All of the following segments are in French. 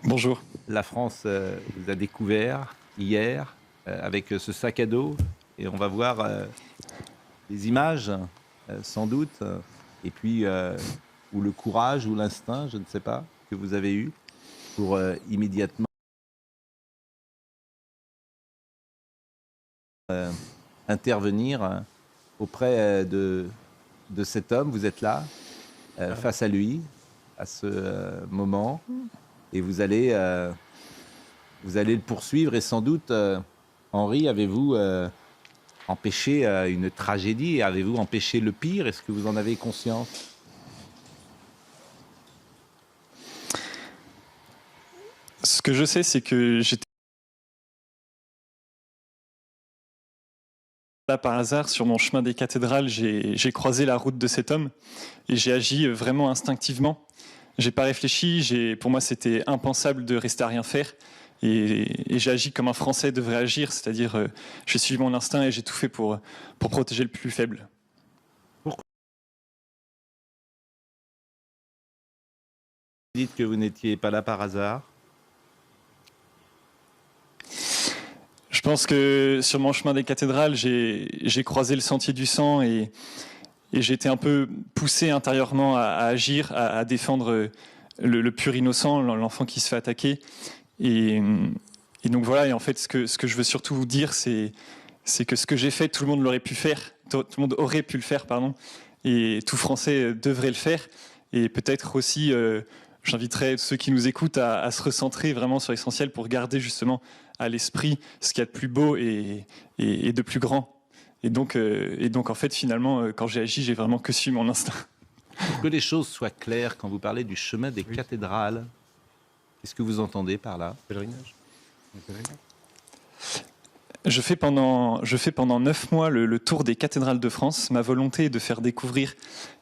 Bonjour. La France vous a découvert hier avec ce sac à dos et on va voir des images sans doute et puis ou le courage ou l'instinct, je ne sais pas, que vous avez eu pour immédiatement intervenir auprès de cet homme. Vous êtes là face à lui à ce moment et vous allez le poursuivre et sans doute, Henri, avez-vous empêché une tragédie? Avez-vous empêché le pire? Est-ce que vous en avez conscience? Ce que je sais, c'est que j'étais là par hasard sur mon chemin des cathédrales. J'ai croisé la route de cet homme et j'ai agi vraiment instinctivement. J'ai pas réfléchi. Pour moi, c'était impensable de rester à rien faire. Et j'ai agi comme un Français devrait agir, c'est-à-dire j'ai suivi mon instinct et j'ai tout fait pour protéger le plus faible. Pourquoi vous dites que vous n'étiez pas là par hasard? Je pense que sur mon chemin des cathédrales, j'ai croisé le sentier du sang et j'ai été un peu poussé intérieurement à agir, à défendre le pur innocent, l'enfant qui se fait attaquer. Et donc voilà, et en fait, ce que je veux surtout vous dire, c'est que ce que j'ai fait, tout le monde l'aurait pu faire, tout le monde aurait pu le faire, pardon, et tout Français devrait le faire. Et peut-être aussi, j'inviterais ceux qui nous écoutent à se recentrer vraiment sur l'essentiel pour garder justement à l'esprit ce qu'il y a de plus beau et de plus grand. Et donc, en fait, finalement, quand j'ai agi, j'ai vraiment que suivi mon instinct. Pour que les choses soient claires, quand vous parlez du chemin des cathédrales, qu'est-ce que vous entendez par là? Pèlerinage. Je fais pendant 9 mois le tour des cathédrales de France. Ma volonté est de faire découvrir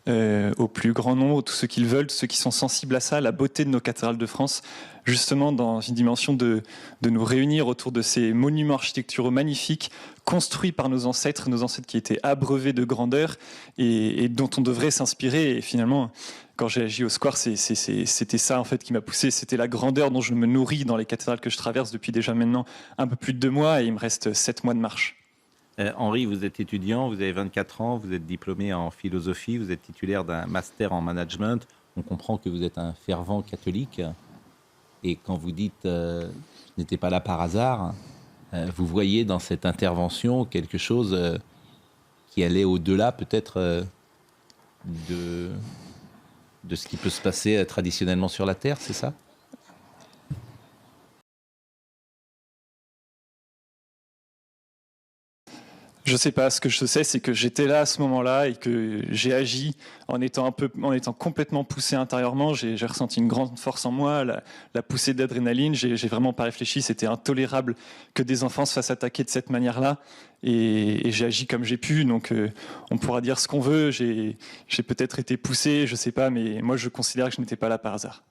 au plus grand nombre, tous ceux qui le veulent, tous ceux qui sont sensibles à ça, la beauté de nos cathédrales de France, justement dans une dimension de nous réunir autour de ces monuments architecturaux magnifiques, construits par nos ancêtres qui étaient abreuvés de grandeur et dont on devrait s'inspirer. Et finalement, quand j'ai agi au Square, c'était ça en fait qui m'a poussé. C'était la grandeur dont je me nourris dans les cathédrales que je traverse depuis déjà maintenant un peu plus de 2 mois et il me reste 7 mois de marche. Henri, vous êtes étudiant, vous avez 24 ans, vous êtes diplômé en philosophie, vous êtes titulaire d'un master en management. On comprend que vous êtes un fervent catholique. Et quand vous dites je n'étais pas là par hasard, vous voyez dans cette intervention quelque chose qui allait au-delà peut-être de ce qui peut se passer traditionnellement sur la Terre, c'est ça? Je sais pas, ce que je sais, c'est que j'étais là à ce moment-là et que j'ai agi en étant complètement poussé intérieurement. J'ai ressenti une grande force en moi, la poussée d'adrénaline. J'ai vraiment pas réfléchi. C'était intolérable que des enfants se fassent attaquer de cette manière-là. Et j'ai agi comme j'ai pu. Donc, on pourra dire ce qu'on veut. J'ai peut-être été poussé, je sais pas, mais moi, je considère que je n'étais pas là par hasard.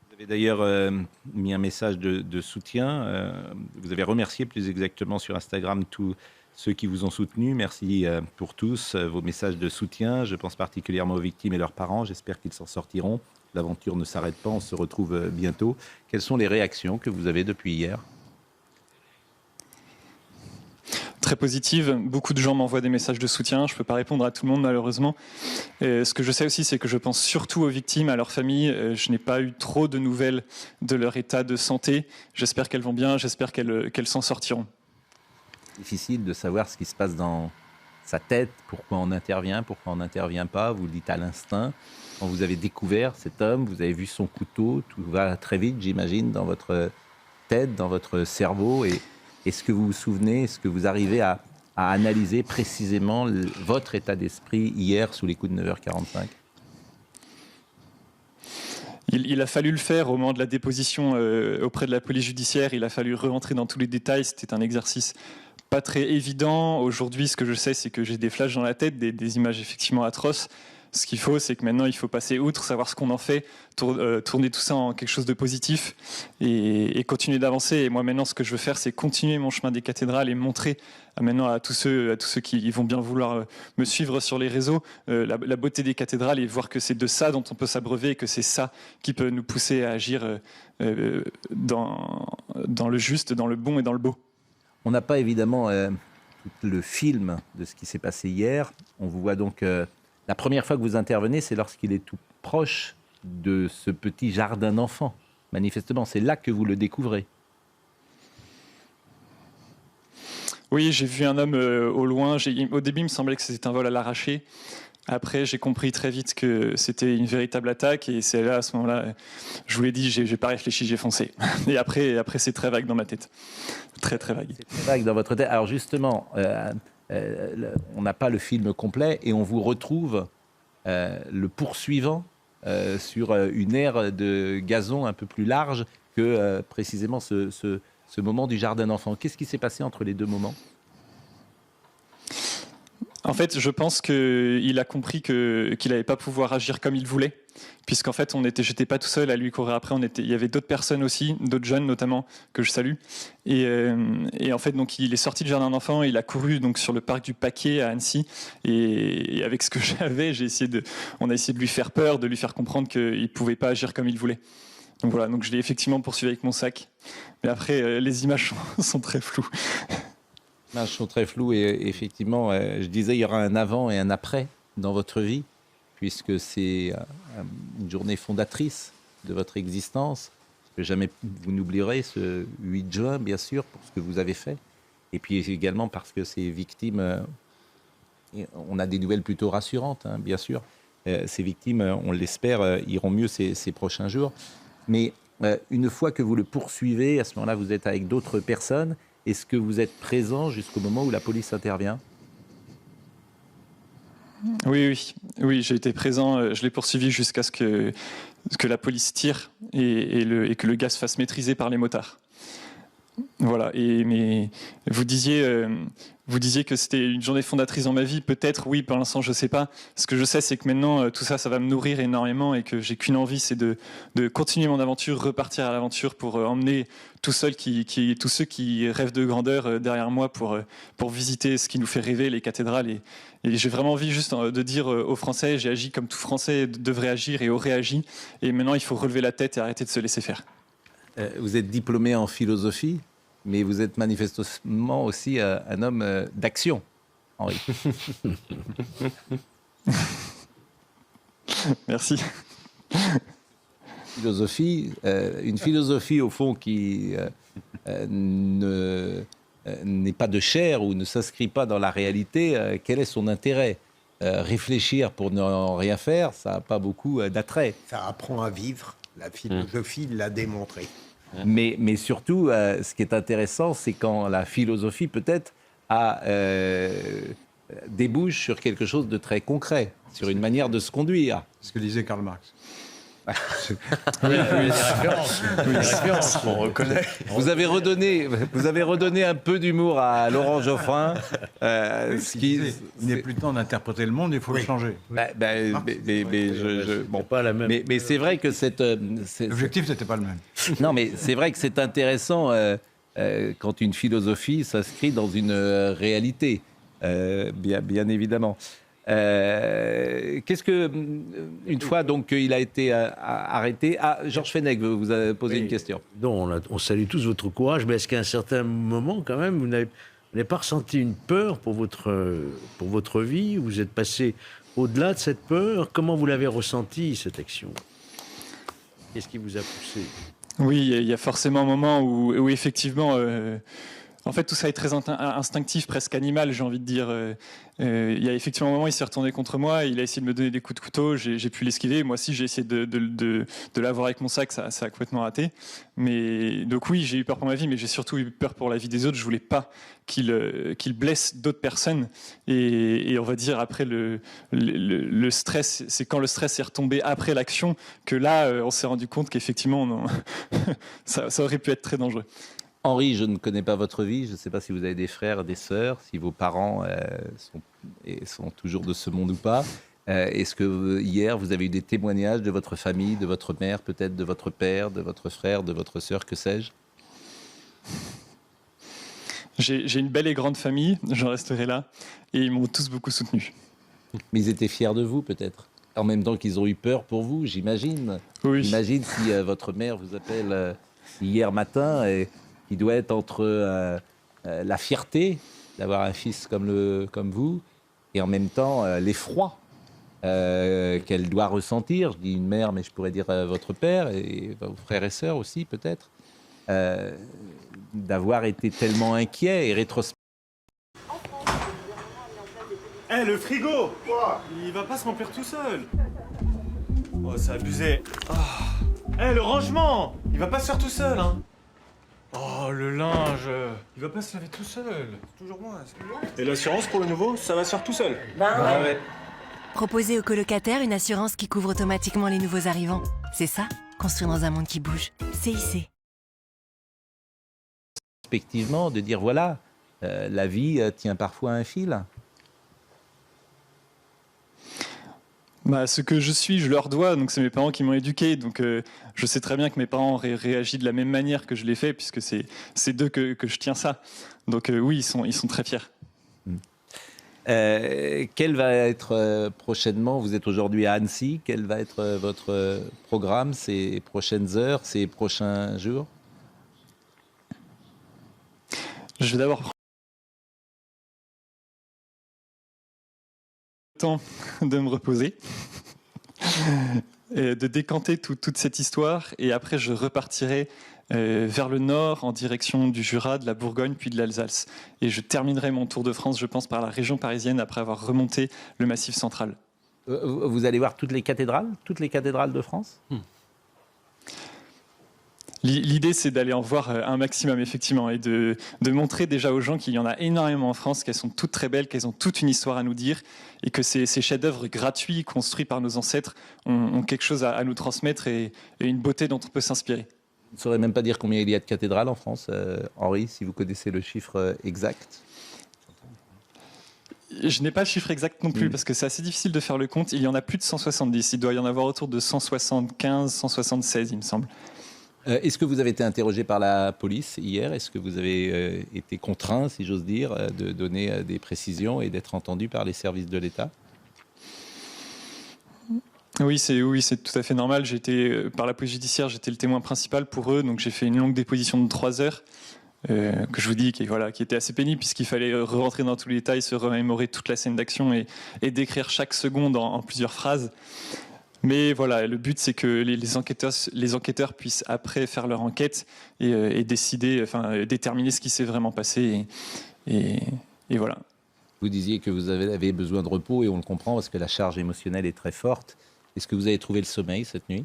Vous avez d'ailleurs mis un message de soutien. Vous avez remercié plus exactement sur Instagram tous ceux qui vous ont soutenu. Merci pour tous vos messages de soutien. Je pense particulièrement aux victimes et leurs parents. J'espère qu'ils s'en sortiront. L'aventure ne s'arrête pas. On se retrouve bientôt. Quelles sont les réactions que vous avez depuis hier? Très positive. Beaucoup de gens m'envoient des messages de soutien. Je ne peux pas répondre à tout le monde, malheureusement. Et ce que je sais aussi, c'est que je pense surtout aux victimes, à leurs familles. Je n'ai pas eu trop de nouvelles de leur état de santé. J'espère qu'elles vont bien. J'espère qu'elles s'en sortiront. Difficile de savoir ce qui se passe dans sa tête, pourquoi on intervient, pourquoi on n'intervient pas. Vous le dites à l'instinct. Quand vous avez découvert cet homme, vous avez vu son couteau, tout va très vite, j'imagine, dans votre tête, dans votre cerveau. Et est-ce que vous vous souvenez, est-ce que vous arrivez à analyser précisément votre état d'esprit hier sous les coups de 9h45? Il a fallu le faire au moment de la déposition auprès de la police judiciaire. Il a fallu rentrer dans tous les détails. C'était un exercice pas très évident. Aujourd'hui, ce que je sais, c'est que j'ai des flashs dans la tête, des images effectivement atroces. Ce qu'il faut, c'est que maintenant, il faut passer outre, savoir ce qu'on en fait, tourner tout ça en quelque chose de positif et continuer d'avancer. Et moi, maintenant, ce que je veux faire, c'est continuer mon chemin des cathédrales et montrer maintenant à tous ceux qui vont bien vouloir me suivre sur les réseaux la beauté des cathédrales et voir que c'est de ça dont on peut s'abreuver et que c'est ça qui peut nous pousser à agir dans le juste, dans le bon et dans le beau. On n'a pas évidemment tout le film de ce qui s'est passé hier. On vous voit donc... la première fois que vous intervenez, c'est lorsqu'il est tout proche de ce petit jardin d'enfants. Manifestement, c'est là que vous le découvrez. Oui, j'ai vu un homme au loin. Au début, il me semblait que c'était un vol à l'arraché. Après, j'ai compris très vite que c'était une véritable attaque. Et c'est là, à ce moment-là, je vous l'ai dit, j'ai pas réfléchi, j'ai foncé. Et après, c'est très vague dans ma tête. Très, très vague. C'est très vague dans votre tête. Alors justement, on n'a pas le film complet et on vous retrouve le poursuivant sur une aire de gazon un peu plus large que précisément ce moment du jardin d'enfants. Qu'est-ce qui s'est passé entre les deux moments ? En fait, je pense qu'il a compris qu'il n'allait pas pouvoir agir comme il voulait, puisqu'en fait, j'étais pas tout seul à lui courir après. Il y avait d'autres personnes aussi, d'autres jeunes notamment, que je salue. Et en fait, donc, il est sorti du jardin d'enfants, il a couru donc sur le parc du Paquet à Annecy. Et avec ce que j'avais, on a essayé de lui faire peur, de lui faire comprendre qu'il ne pouvait pas agir comme il voulait. Donc voilà, donc je l'ai effectivement poursuivi avec mon sac. Mais après, les images sont très floues. Les images sont très floues et effectivement, je disais, il y aura un avant et un après dans votre vie, puisque c'est une journée fondatrice de votre existence, que jamais vous n'oublierez, ce 8 juin, bien sûr, pour ce que vous avez fait. Et puis également parce que ces victimes, on a des nouvelles plutôt rassurantes, hein, bien sûr. Ces victimes, on l'espère, iront mieux ces prochains jours. Mais une fois que vous le poursuivez, à ce moment-là, vous êtes avec d'autres personnes. Est-ce que vous êtes présent jusqu'au moment où la police intervient ? Oui, j'ai été présent. Je l'ai poursuivi jusqu'à ce que la police tire et que le gaz se fasse maîtriser par les motards. Voilà. Mais vous disiez que c'était une journée fondatrice dans ma vie. Peut-être, oui, pour l'instant, je ne sais pas. Ce que je sais, c'est que maintenant, tout ça, ça va me nourrir énormément et que j'ai qu'une envie, c'est de continuer mon aventure, repartir à l'aventure pour emmener tous ceux qui rêvent de grandeur derrière moi pour visiter ce qui nous fait rêver, les cathédrales. Et j'ai vraiment envie juste de dire aux Français, j'ai agi comme tout Français devrait agir et aurait agi. Et maintenant, il faut relever la tête et arrêter de se laisser faire. Vous êtes diplômé en philosophie, mais vous êtes manifestement aussi un homme d'action, Henri. Merci. Une philosophie au fond qui n'est pas de chair ou ne s'inscrit pas dans la réalité. Quel est son intérêt ? Réfléchir pour ne rien faire, ça n'a pas beaucoup d'attrait. Ça apprend à vivre. La philosophie l'a démontré. Mais surtout, ce qui est intéressant, c'est quand la philosophie, peut-être, débouche sur quelque chose de très concret, sur une manière de se conduire. Ce que disait Karl Marx. Oui, des références, on reconnaît. Vous avez redonné un peu d'humour à Laurent Geoffrin. Il n'est plus temps d'interpréter le monde, il faut le changer. Mais c'est vrai que l'objectif n'était pas le même. Non, mais c'est vrai que c'est intéressant quand une philosophie s'inscrit dans une réalité, bien évidemment. Qu'est-ce que, une fois donc qu'il a été arrêté, Georges Fenech vous a posé une question. Non, on salue tous votre courage, mais est-ce qu'à un certain moment, quand même, vous n'avez pas ressenti une peur pour votre vie ? Vous êtes passé au-delà de cette peur ? Comment vous l'avez ressenti, cette action ? Qu'est-ce qui vous a poussé ? Oui, il y a forcément un moment où effectivement... En fait, tout ça est très instinctif, presque animal, j'ai envie de dire. Il y a effectivement un moment, il s'est retourné contre moi, il a essayé de me donner des coups de couteau, j'ai pu l'esquiver. Moi aussi, j'ai essayé de l'avoir avec mon sac, ça a complètement raté. Mais donc oui, j'ai eu peur pour ma vie, mais j'ai surtout eu peur pour la vie des autres. Je voulais pas qu'il blesse d'autres personnes. Et on va dire après le stress, c'est quand le stress est retombé après l'action que là, on s'est rendu compte qu'effectivement, ça aurait pu être très dangereux. Henri, je ne connais pas votre vie. Je ne sais pas si vous avez des frères, des sœurs, si vos parents sont toujours de ce monde ou pas. Est-ce que hier, vous avez eu des témoignages de votre famille, de votre mère, peut-être de votre père, de votre frère, de votre sœur, que sais-je? J'ai une belle et grande famille, j'en resterai là, et ils m'ont tous beaucoup soutenu. Mais ils étaient fiers de vous, peut-être. En même temps qu'ils ont eu peur pour vous, j'imagine. Oui. J'imagine si votre mère vous appelle hier matin, et il doit être entre la fierté d'avoir un fils comme vous, et en même temps l'effroi qu'elle doit ressentir. Je dis une mère, mais je pourrais dire votre père, et vos frères et sœurs aussi, peut-être, d'avoir été tellement inquiet et rétrospectif. Eh, le frigo! Il va pas se remplir tout seul. Oh, c'est abusé. Eh, le rangement! Il va pas se faire tout seul, hein. Oh, le linge. Il va pas se laver tout seul. Toujours moi. Et l'assurance pour le nouveau, ça va se faire tout seul. Ah ouais. Proposez aux colocataires une assurance qui couvre automatiquement les nouveaux arrivants. C'est ça, construire dans un monde qui bouge. CIC. Respectivement, de dire voilà, la vie tient parfois un fil. Bah, ce que je suis, je leur dois, donc c'est mes parents qui m'ont éduqué, donc je sais très bien que mes parents auraient réagi de la même manière que je l'ai fait, puisque c'est d'eux que je tiens ça. Donc oui, ils sont très fiers. Quel va être prochainement, vous êtes aujourd'hui à Annecy, quel va être votre programme ces prochaines heures, ces prochains jours? Je vais d'abord prendre le temps de me reposer, et de décanter toute cette histoire, et après je repartirai vers le nord en direction du Jura, de la Bourgogne puis de l'Alsace. Et je terminerai mon tour de France, je pense, par la région parisienne après avoir remonté le Massif central. Vous allez voir toutes les cathédrales de France? L'idée, c'est d'aller en voir un maximum, effectivement, et de montrer déjà aux gens qu'il y en a énormément en France, qu'elles sont toutes très belles, qu'elles ont toute une histoire à nous dire, et que ces chefs-d'œuvre gratuits, construits par nos ancêtres, ont quelque chose à nous transmettre et une beauté dont on peut s'inspirer. Vous ne saurez même pas dire combien il y a de cathédrales en France, Henri, si vous connaissez le chiffre exact? Je n'ai pas le chiffre exact non plus, parce que c'est assez difficile de faire le compte. Il y en a plus de 170, il doit y en avoir autour de 175, 176, il me semble. Est-ce que vous avez été interrogé par la police hier? Est-ce que vous avez été contraint, si j'ose dire, de donner des précisions et d'être entendu par les services de l'État? Oui, c'est tout à fait normal. Par la police judiciaire, j'étais le témoin principal pour eux, donc j'ai fait une longue déposition de 3 heures, que je vous dis, qui était assez pénible, puisqu'il fallait rentrer dans tous les détails, se remémorer toute la scène d'action et décrire chaque seconde en plusieurs phrases. Mais voilà, le but, c'est que les enquêteurs puissent après faire leur enquête et décider, déterminer ce qui s'est vraiment passé. Et voilà. Vous disiez que vous avez besoin de repos, et on le comprend parce que la charge émotionnelle est très forte. Est-ce que vous avez trouvé le sommeil cette nuit?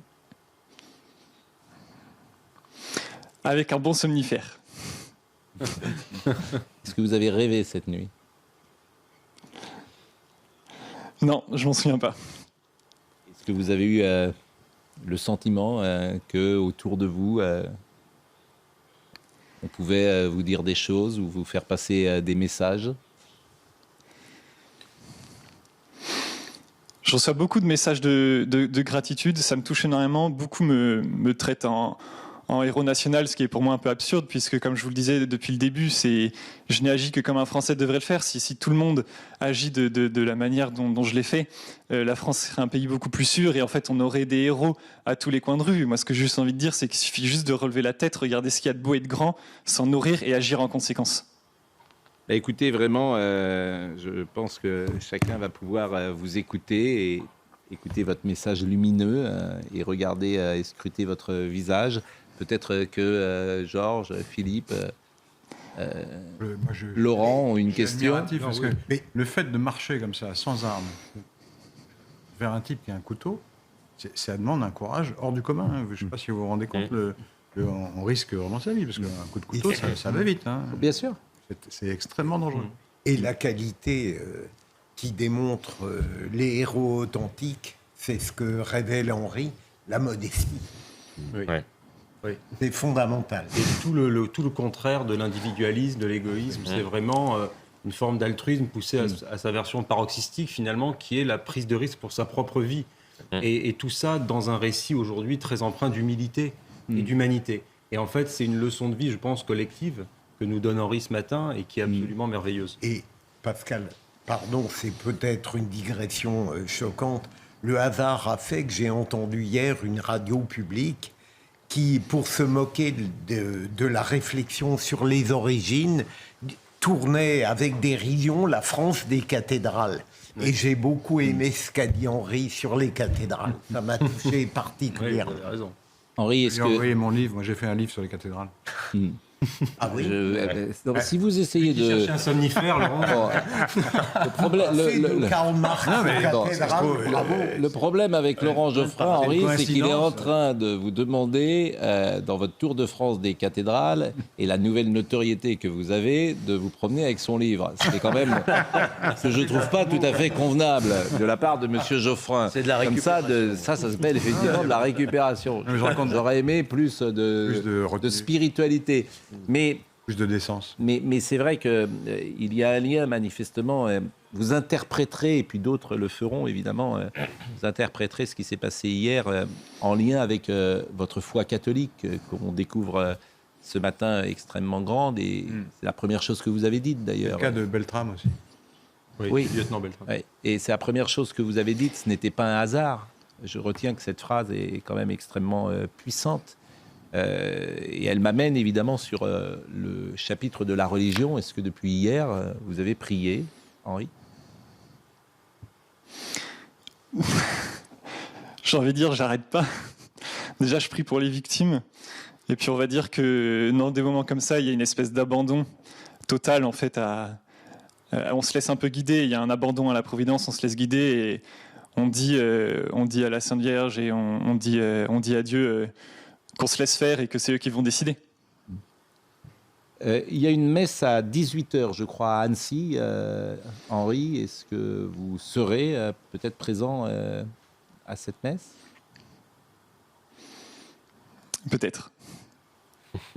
Avec un bon somnifère. Est-ce que vous avez rêvé cette nuit? Non, je m'en souviens pas. Est-ce que vous avez eu le sentiment que autour de vous, on pouvait vous dire des choses ou vous faire passer des messages? Je reçois beaucoup de messages de gratitude, ça me touche énormément. Beaucoup me traitent en héros national, ce qui est pour moi un peu absurde, puisque comme je vous le disais depuis le début, je n'ai agi que comme un Français devrait le faire. Si tout le monde agit de la manière dont je l'ai fait, la France serait un pays beaucoup plus sûr, et en fait on aurait des héros à tous les coins de rue. Moi, ce que j'ai juste envie de dire, c'est qu'il suffit juste de relever la tête, regarder ce qu'il y a de beau et de grand, s'en nourrir et agir en conséquence. Bah écoutez, vraiment, je pense que chacun va pouvoir vous écouter et écouter votre message lumineux et regarder et scruter votre visage. Peut-être que Georges, Philippe, Laurent ont une question. Parce que le fait de marcher comme ça, sans armes, vers un type qui a un couteau, ça demande un courage hors du commun. Hein. Je ne sais pas si vous vous rendez compte, on risque vraiment sa vie, parce qu'un coup de couteau, ça va vite. Hein. Bien sûr. C'est extrêmement dangereux. Et la qualité qui démontre les héros authentiques, c'est ce que révèle Henri, la modestie. Oui. Ouais. Oui. C'est fondamental. Et tout le contraire de l'individualisme, de l'égoïsme, c'est vraiment une forme d'altruisme poussée à sa version paroxystique, finalement, qui est la prise de risque pour sa propre vie. Et tout ça dans un récit aujourd'hui très empreint d'humilité et d'humanité. Et en fait, c'est une leçon de vie, je pense, collective que nous donne Henri ce matin et qui est absolument merveilleuse. Et Pascal, pardon, c'est peut-être une digression choquante. Le hasard a fait que j'ai entendu hier une radio publique qui, pour se moquer de la réflexion sur les origines, tournait avec dérision la France des cathédrales. Et j'ai beaucoup aimé ce qu'a dit Henri sur les cathédrales. Ça m'a touché particulièrement. Oui, vous avez raison. Henri, est-ce J'ai que... envoyé mon livre. Moi, j'ai fait un livre sur les cathédrales. Ah oui. Donc, si vous essayez de... Cherchez un somnifère, Laurent. Bon, le problème, C'est de Karl Marx, bon, cathédrale, bravo. le problème avec Laurent Geoffrin, c'est une Henri, c'est qu'il est en coïncidence. train de vous demander, dans votre tour de France des cathédrales et la nouvelle notoriété que vous avez, de vous promener avec son livre. C'est quand même ce que je ne trouve pas tout à fait convenable de la part de Monsieur Geoffrin. C'est de la Comme ça, ça s'appelle effectivement de la récupération. mais je raconte- J'aurais aimé plus Plus de de retenue. spiritualité. Mais Plus de décence. mais c'est vrai qu'il y a un lien manifestement. Vous interpréterez, et puis d'autres le feront évidemment, vous interpréterez ce qui s'est passé hier en lien avec votre foi catholique qu'on découvre ce matin extrêmement grande. Et c'est la première chose que vous avez dite Le d'ailleurs. cas de Beltrame aussi. Oui. Lieutenant Beltrame. Ouais. Et c'est la première chose que vous avez dite, ce n'était pas un hasard. Je retiens que cette phrase est quand même extrêmement puissante. Et elle m'amène évidemment sur le chapitre de la religion. Est-ce que depuis hier, vous avez prié, Henri ? J'ai envie de dire, j'arrête pas. Déjà, je prie pour les victimes. Et puis, on va dire que dans des moments comme ça, il y a une espèce d'abandon total, en fait. On se laisse un peu guider. Il y a un abandon à la providence, on se laisse guider. Et on dit à la Sainte Vierge et on dit à Dieu qu'on se laisse faire et que c'est eux qui vont décider. Il y a une messe à 18h, je crois, à Annecy. Henri, est-ce que vous serez peut-être présent à cette messe ? Peut-être.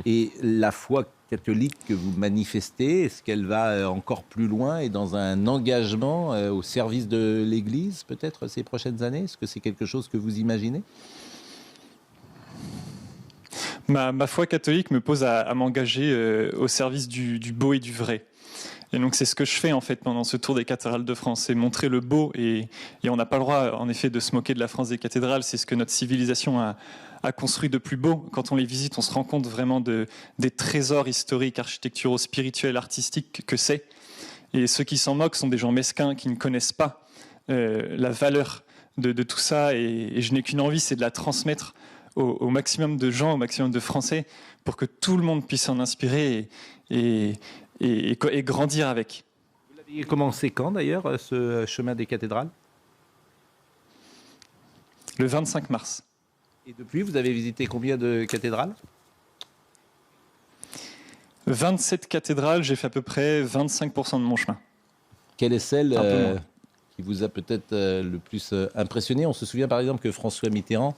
Et la foi catholique que vous manifestez, est-ce qu'elle va encore plus loin et dans un engagement au service de l'Église, peut-être ces prochaines années ? Est-ce que c'est quelque chose que vous imaginez ? Ma foi catholique me pose à m'engager au service du beau et du vrai. Et donc c'est ce que je fais en fait pendant ce tour des cathédrales de France, c'est montrer le beau et on n'a pas le droit en effet de se moquer de la France des cathédrales, c'est ce que notre civilisation a construit de plus beau. Quand on les visite, on se rend compte vraiment des trésors historiques, architecturaux, spirituels, artistiques que c'est. Et ceux qui s'en moquent sont des gens mesquins qui ne connaissent pas la valeur de tout ça et je n'ai qu'une envie, c'est de la transmettre au maximum de gens, au maximum de Français, pour que tout le monde puisse s'en inspirer et grandir avec. Vous l'aviez commencé quand d'ailleurs, ce chemin des cathédrales ? Le 25 mars. Et depuis, vous avez visité combien de cathédrales ? 27 cathédrales, j'ai fait à peu près 25% de mon chemin. Quelle est celle Un peu moins. qui vous a peut-être le plus impressionné ? On se souvient par exemple que François Mitterrand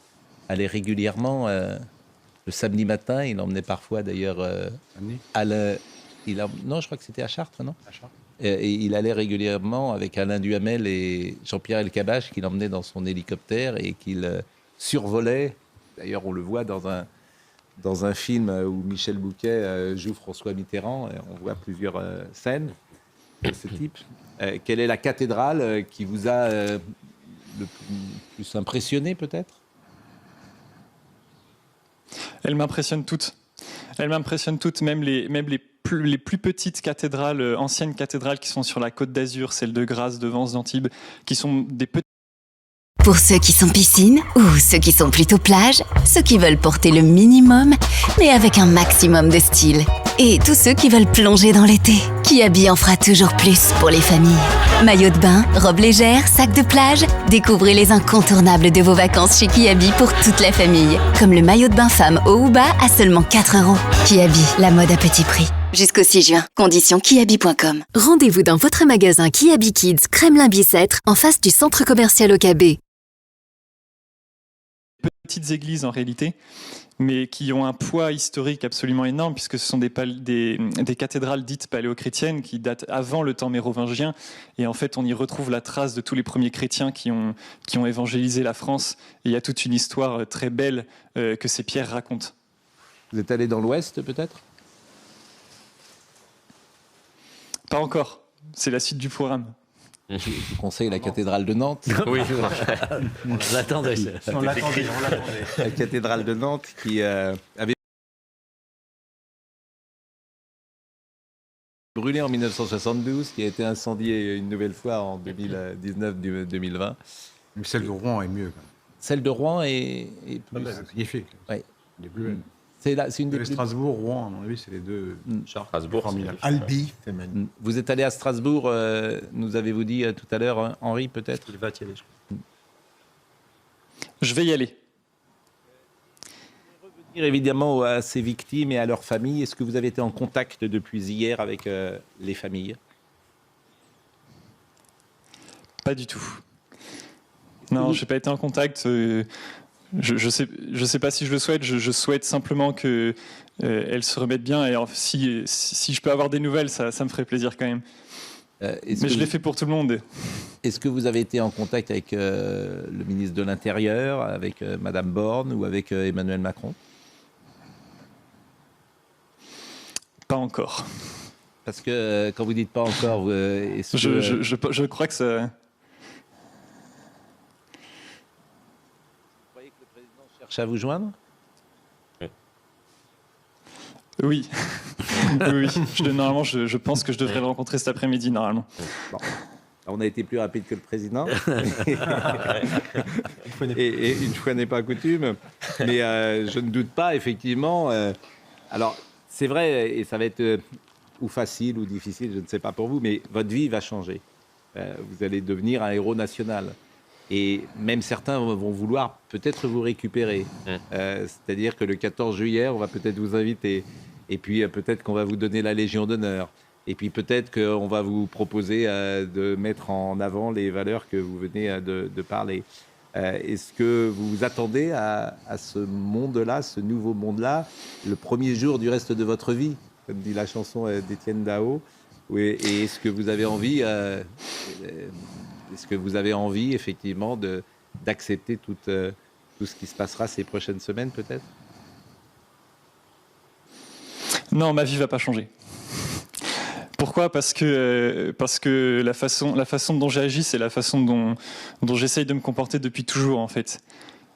allait régulièrement le samedi matin, il emmenait parfois d'ailleurs Alain... Non, je crois que c'était à Chartres, non ? À Chartres. Et il allait régulièrement avec Alain Duhamel et Jean-Pierre Elkabbach, qu'il emmenait dans son hélicoptère et qu'il survolait. D'ailleurs, on le voit dans un film où Michel Bouquet joue François Mitterrand. On voit plusieurs scènes de ce type. Quelle est la cathédrale qui vous a le plus impressionné, peut-être ? Elles m'impressionnent toutes. Elles m'impressionnent toutes, même les plus petites cathédrales, anciennes cathédrales qui sont sur la Côte d'Azur, celles de Grasse, de Vence, d'Antibes, qui sont des petites. Pour ceux qui sont piscine ou ceux qui sont plutôt plage, ceux qui veulent porter le minimum mais avec un maximum de style. Et tous ceux qui veulent plonger dans l'été. Kiabi en fera toujours plus pour les familles. Maillot de bain, robe légère, sac de plage, découvrez les incontournables de vos vacances chez Kiabi pour toute la famille. Comme le maillot de bain femme haut ou bas à seulement 4 €. Kiabi, la mode à petit prix. Jusqu'au 6 juin, conditions kiabi.com. Rendez-vous dans votre magasin Kiabi Kids Kremlin-Bicêtre en face du centre commercial OKB. Petites églises en réalité, mais qui ont un poids historique absolument énorme, puisque ce sont des cathédrales dites paléochrétiennes qui datent avant le temps mérovingien. Et en fait, on y retrouve la trace de tous les premiers chrétiens qui ont évangélisé la France. Et il y a toute une histoire très belle que ces pierres racontent. Vous êtes allé dans l'Ouest, peut-être? Pas encore. C'est la suite du programme. Je vous conseille la cathédrale de Nantes. Oui, on l'attendait. On l'attendait. La cathédrale de Nantes qui avait brûlé en 1972, qui a été incendiée une nouvelle fois en 2019-2020. Mais celle de Rouen est mieux. Quand même. Celle de Rouen est plus... Magnifique. Ouais. Il est plus belle. C'est une des plus... Strasbourg, Rouen, à mon avis, c'est les deux. Strasbourg, formidables. Albi, c'est magnifique. Vous êtes allé à Strasbourg, nous avez-vous dit tout à l'heure, Henri, peut-être? il va y aller, je crois. Je vais y aller. Revenir évidemment à ces victimes et à leurs familles. Est-ce que vous avez été en contact depuis hier avec les familles? Pas du tout. Non, je n'ai pas été en contact. Je sais pas si je le souhaite. Je souhaite simplement que elles se remettent bien. Et si je peux avoir des nouvelles, ça me ferait plaisir quand même. Mais je l'ai fait pour tout le monde. Est-ce que vous avez été en contact avec le ministre de l'Intérieur, avec Madame Borne ou avec Emmanuel Macron? Pas encore. Parce que quand vous dites pas encore, est-ce que... Je crois que ça... Vous croyez que le président cherche à vous joindre? Oui. Oui. Normalement, je pense que je devrais le rencontrer cet après-midi, normalement. Bon. On a été plus rapide que le président. Et une fois n'est pas coutume. Mais je ne doute pas, effectivement. Alors, c'est vrai, et ça va être ou facile ou difficile, je ne sais pas pour vous, mais votre vie va changer. Vous allez devenir un héros national. Et même certains vont vouloir peut-être vous récupérer. C'est-à-dire que le 14 juillet, on va peut-être vous inviter. Et puis peut-être qu'on va vous donner la Légion d'honneur. Et puis peut-être qu'on va vous proposer de mettre en avant les valeurs que vous venez de parler. Est-ce que vous vous attendez à ce monde-là, ce nouveau monde-là, le premier jour du reste de votre vie, comme dit la chanson d'Étienne Dao? Et est-ce que vous avez envie, effectivement, d'accepter tout ce qui se passera ces prochaines semaines, peut-être? Non, ma vie va pas changer. Pourquoi ? Parce que la façon dont j'agis, c'est la façon dont j'essaye de me comporter depuis toujours, en fait.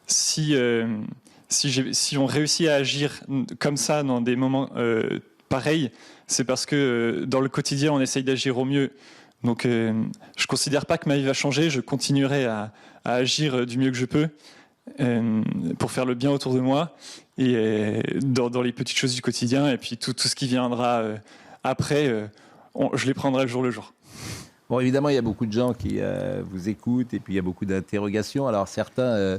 Si on réussit à agir comme ça dans des moments pareils, c'est parce que dans le quotidien, on essaye d'agir au mieux. Donc, je considère pas que ma vie va changer. Je continuerai à agir du mieux que je peux pour faire le bien autour de moi et dans les petites choses du quotidien. Et puis tout ce qui viendra après, je les prendrai le jour. Bon, évidemment, il y a beaucoup de gens qui vous écoutent et puis il y a beaucoup d'interrogations. Alors, certains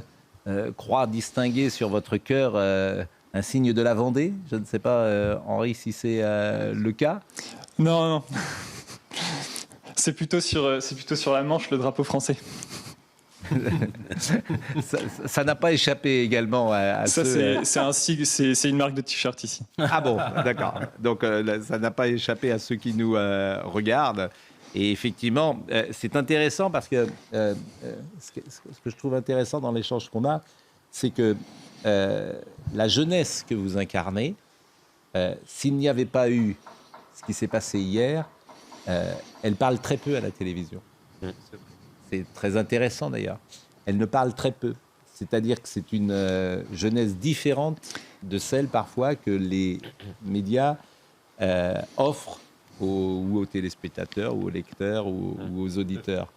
croient distinguer sur votre cœur un signe de la Vendée. Je ne sais pas, Henri, si c'est le cas. Non. C'est plutôt sur la Manche, le drapeau français. Ça n'a pas échappé également à ça, ceux... c'est un sigle, c'est une marque de t-shirt ici. Ah bon, d'accord. Donc ça n'a pas échappé à ceux qui nous regardent. Et effectivement, c'est intéressant parce que ce que je trouve intéressant dans l'échange qu'on a, c'est que la jeunesse que vous incarnez, s'il n'y avait pas eu ce qui s'est passé hier, elle parle très peu à la télévision. C'est très intéressant d'ailleurs. Elle ne parle très peu. C'est-à-dire que c'est une jeunesse différente de celle parfois que les médias offrent aux téléspectateurs, ou aux lecteurs, ou aux auditeurs.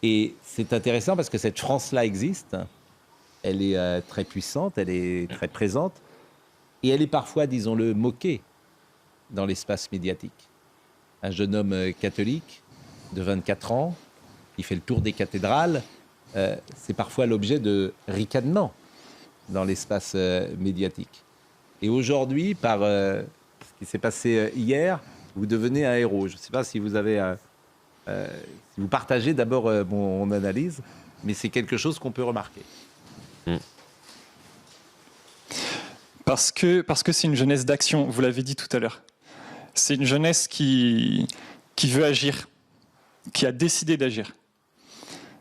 Et c'est intéressant parce que cette France-là existe. Elle est très puissante, elle est très présente. Et elle est parfois, disons-le, moquée dans l'espace médiatique. Un jeune homme catholique de 24 ans qui fait le tour des cathédrales, c'est parfois l'objet de ricanements dans l'espace médiatique. Et aujourd'hui, par ce qui s'est passé hier, vous devenez un héros. Je ne sais pas si vous avez, si vous partagez d'abord mon analyse, mais c'est quelque chose qu'on peut remarquer. Parce que c'est une jeunesse d'action, vous l'avez dit tout à l'heure. C'est une jeunesse qui veut agir, qui a décidé d'agir.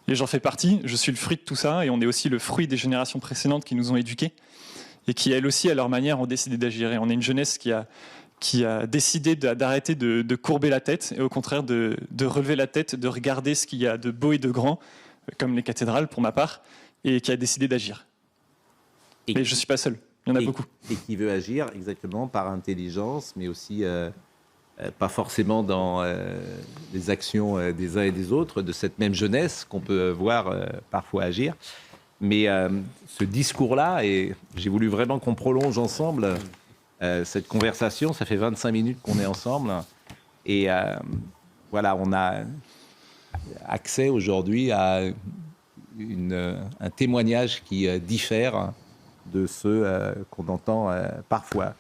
Et j'en fais partie, je suis le fruit de tout ça, et on est aussi le fruit des générations précédentes qui nous ont éduqués, et qui, elles aussi, à leur manière, ont décidé d'agir. Et on est une jeunesse qui a décidé d'arrêter de courber la tête, et au contraire de relever la tête, de regarder ce qu'il y a de beau et de grand, comme les cathédrales pour ma part, et qui a décidé d'agir. Et je ne suis pas seul, il y en a beaucoup. Et qui veut agir exactement par intelligence, mais aussi pas forcément dans les actions des uns et des autres, de cette même jeunesse qu'on peut voir parfois agir. Mais ce discours-là, et j'ai voulu vraiment qu'on prolonge ensemble cette conversation, ça fait 25 minutes qu'on est ensemble, et voilà, on a accès aujourd'hui à un témoignage qui diffère de ceux qu'on entend parfois.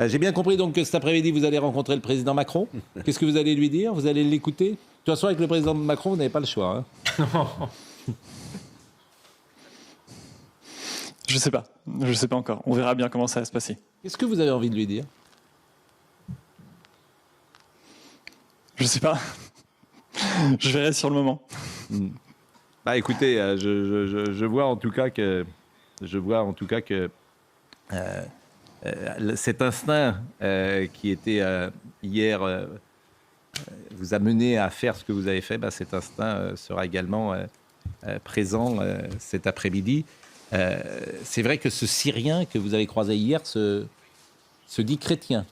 J'ai bien compris donc que cet après-midi, vous allez rencontrer le président Macron. Qu'est-ce que vous allez lui dire? Vous allez l'écouter? De toute façon, avec le président Macron, vous n'avez pas le choix. Hein. Je sais pas encore. On verra bien comment ça va se passer. Qu'est-ce que vous avez envie de lui dire? Je sais pas. Je verrai sur le moment. Bah écoutez, je vois en tout cas que cet instinct qui était hier vous a mené à faire ce que vous avez fait, cet instinct sera également présent cet après-midi. C'est vrai que ce Syrien que vous avez croisé hier se dit chrétien.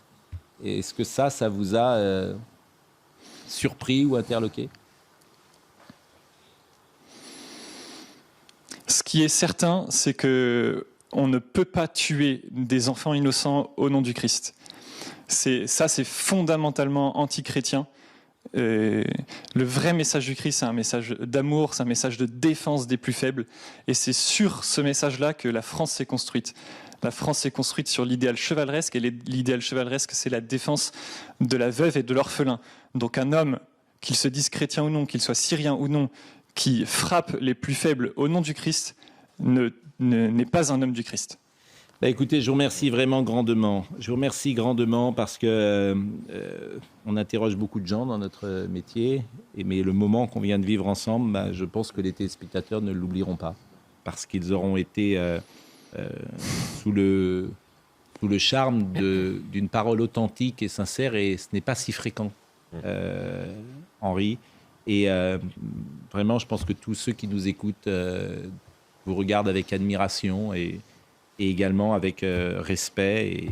Est-ce que ça vous a surpris ou interloqué? Ce qui est certain, c'est que on ne peut pas tuer des enfants innocents au nom du Christ. C'est fondamentalement anti-chrétien. Le vrai message du Christ, c'est un message d'amour, c'est un message de défense des plus faibles. Et c'est sur ce message-là que la France s'est construite. La France s'est construite sur l'idéal chevaleresque, et l'idéal chevaleresque, c'est la défense de la veuve et de l'orphelin. Donc un homme, qu'il se dise chrétien ou non, qu'il soit syrien ou non, qui frappe les plus faibles au nom du Christ, n'est pas un homme du Christ. Écoutez, je vous remercie vraiment grandement. Je vous remercie grandement parce que on interroge beaucoup de gens dans notre métier, mais le moment qu'on vient de vivre ensemble, je pense que les téléspectateurs ne l'oublieront pas, parce qu'ils auront été sous le charme d'une parole authentique et sincère, et ce n'est pas si fréquent, Henri. Et vraiment, je pense que tous ceux qui nous écoutent vous regardent avec admiration et également avec respect.